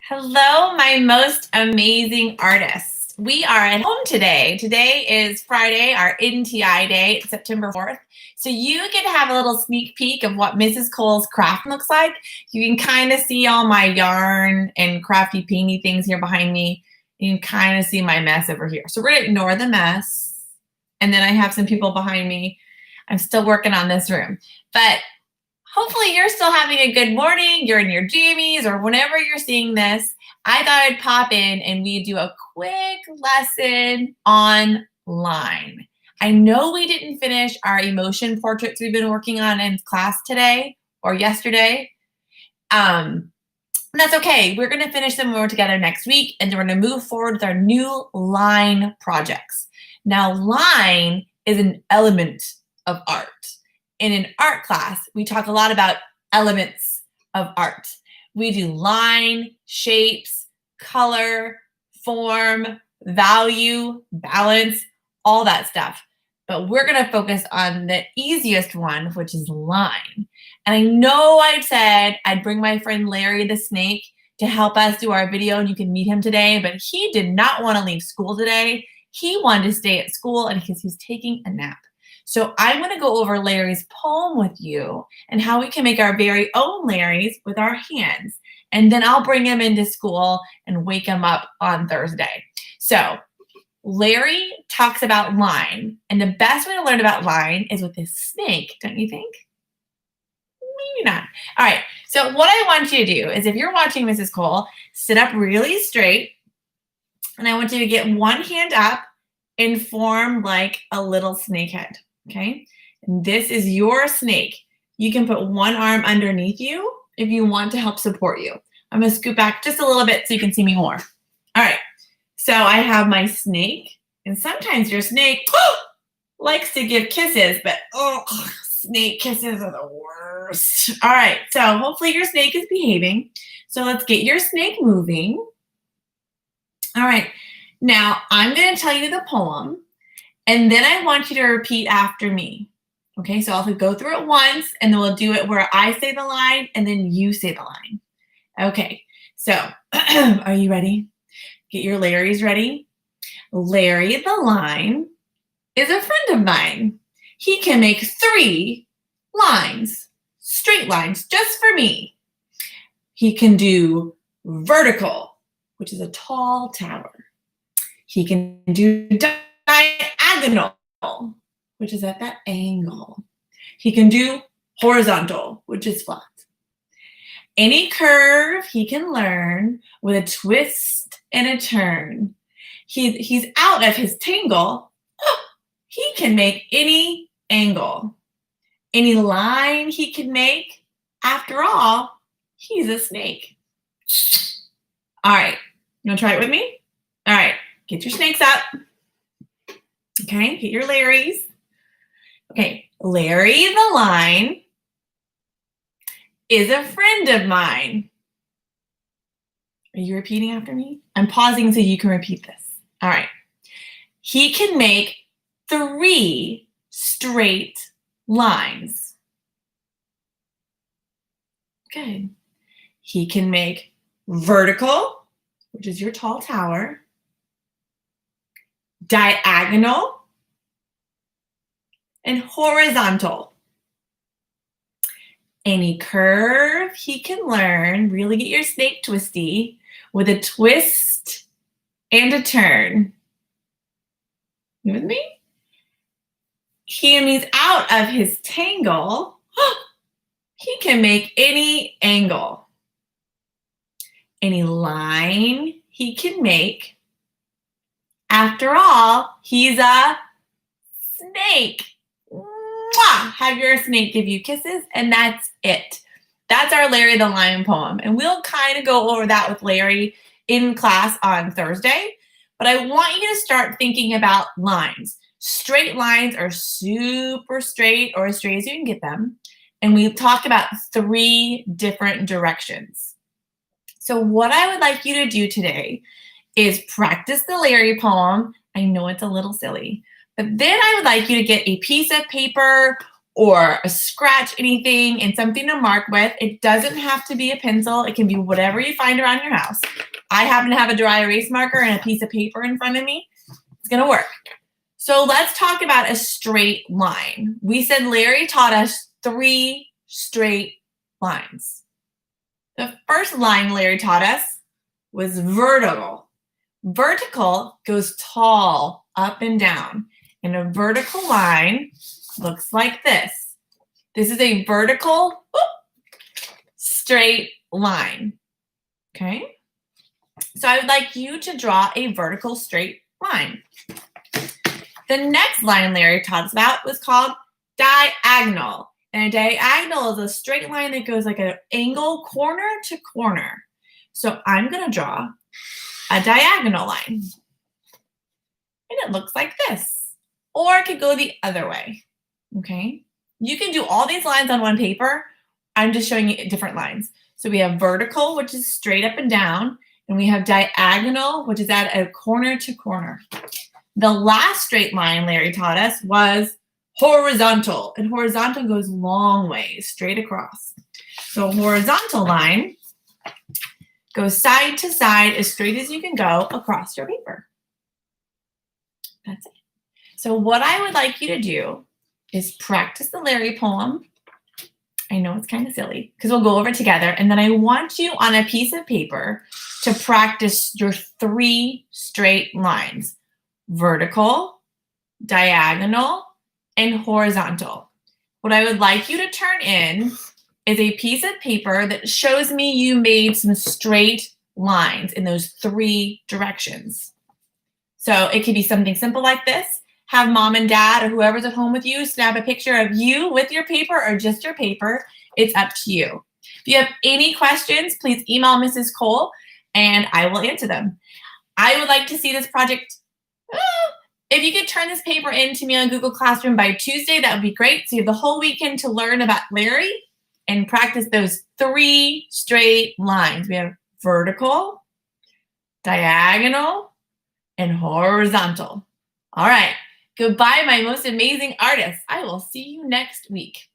Hello, my most amazing artists. We are at home today. Today is Friday, our NTI day, September 4th. So you get to have a little sneak peek of what Mrs. Cole's craft looks like. You can kind of see all my yarn and crafty painty things here behind me. You can kind of see my mess over here. So we're going to ignore the mess. And then I have some people behind me. I'm still working on this room. But hopefully you're still having a good morning. You're in your jammies or whenever you're seeing this. I thought I'd pop in and we'd do a quick lesson online. I know we didn't finish our emotion portraits we've been working on in class today or yesterday. That's okay. We're going to finish them when we're together next week, and then we're going to move forward with our new line projects. Now, line is an element of art. In an art class, we talk a lot about elements of art. We do line, shapes, color, form, value, balance, all that stuff. But we're going to focus on the easiest one, which is line. And I know I've said I'd bring my friend Larry the snake to help us do our video, and you can meet him today, but he did not want to leave school today. He wanted to stay at school and because he's taking a nap. So I'm going to go over Larry's poem with you and how we can make our very own Larry's with our hands. And then I'll bring him into school and wake him up on Thursday. So Larry talks about line, and the best way to learn about line is with this snake, don't you think? Maybe not. All right, so what I want you to do is if you're watching Mrs. Cole, sit up really straight, and I want you to get one hand up and form like a little snake head, okay? And this is your snake. You can put one arm underneath you if you want to help support you. I'm gonna scoot back just a little bit so you can see me more. All right, so I have my snake, and sometimes your snake likes to give kisses, but snake kisses are the worst. All right, so hopefully your snake is behaving. So let's get your snake moving. All right, now I'm gonna tell you the poem, and then I want you to repeat after me. Okay, so I'll go through it once, and then we'll do it where I say the line, and then you say the line. Okay, so are you ready? Get your Larrys ready. Larry the line is a friend of mine. He can make 3 lines, straight lines, just for me. He can do vertical, which is a tall tower. He can do diagonal, which is at that angle. He can do horizontal, which is flat. Any curve he can learn with a twist and a turn. He's out of his tangle. He can make any angle. Any line he can make. After all, he's a snake. All right, you wanna try it with me? All right, get your snakes up. Okay, get your Larrys. Okay, Larry the line is a friend of mine. Are you repeating after me? I'm pausing so you can repeat this. All right. He can make 3 straight lines. Good. He can make vertical, which is your tall tower, diagonal, and horizontal. Any curve he can learn, really get your snake twisty, with a twist and a turn. You with me? When he's out of his tangle, he can make any angle. Any line he can make. After all, he's a snake. Have your snake give you kisses, and that's it. That's our Larry the Lion poem, and we'll kind of go over that with Larry in class on Thursday, but I want you to start thinking about lines. Straight lines are super straight or as straight as you can get them, and we talk about 3 different directions. So what I would like you to do today is practice the Larry poem. I know it's a little silly, but then I would like you to get a piece of paper or a scratch anything and something to mark with. It doesn't have to be a pencil. It can be whatever you find around your house. I happen to have a dry erase marker and a piece of paper in front of me. It's going to work. So let's talk about a straight line. We said Larry taught us 3 straight lines. The first line Larry taught us was vertical. Vertical goes tall, up and down. And a vertical line looks like this. This is a vertical, straight line. Okay? So I would like you to draw a vertical straight line. The next line Larry taught us about was called diagonal. And a diagonal is a straight line that goes like an angle corner to corner. So I'm going to draw a diagonal line. And it looks like this. Or it could go the other way. Okay? You can do all these lines on one paper. I'm just showing you different lines. So we have vertical, which is straight up and down. And we have diagonal, which is at a corner to corner. The last straight line Larry taught us was horizontal. And horizontal goes long ways, straight across. So horizontal line goes side to side as straight as you can go across your paper. That's it. So what I would like you to do is practice the Larry poem. I know it's kind of silly because we'll go over it together. And then I want you on a piece of paper to practice your 3 straight lines. Vertical, diagonal, and horizontal. What I would like you to turn in is a piece of paper that shows me you made some straight lines in those 3 directions. So it could be something simple like this. Have mom and dad or whoever's at home with you snap a picture of you with your paper or just your paper. It's up to you. If you have any questions, please email Mrs. Cole and I will answer them. I would like to see this project. If you could turn this paper in to me on Google Classroom by Tuesday, that would be great. So you have the whole weekend to learn about Larry and practice those 3 straight lines. We have vertical, diagonal, and horizontal. All right. Goodbye, my most amazing artists. I will see you next week.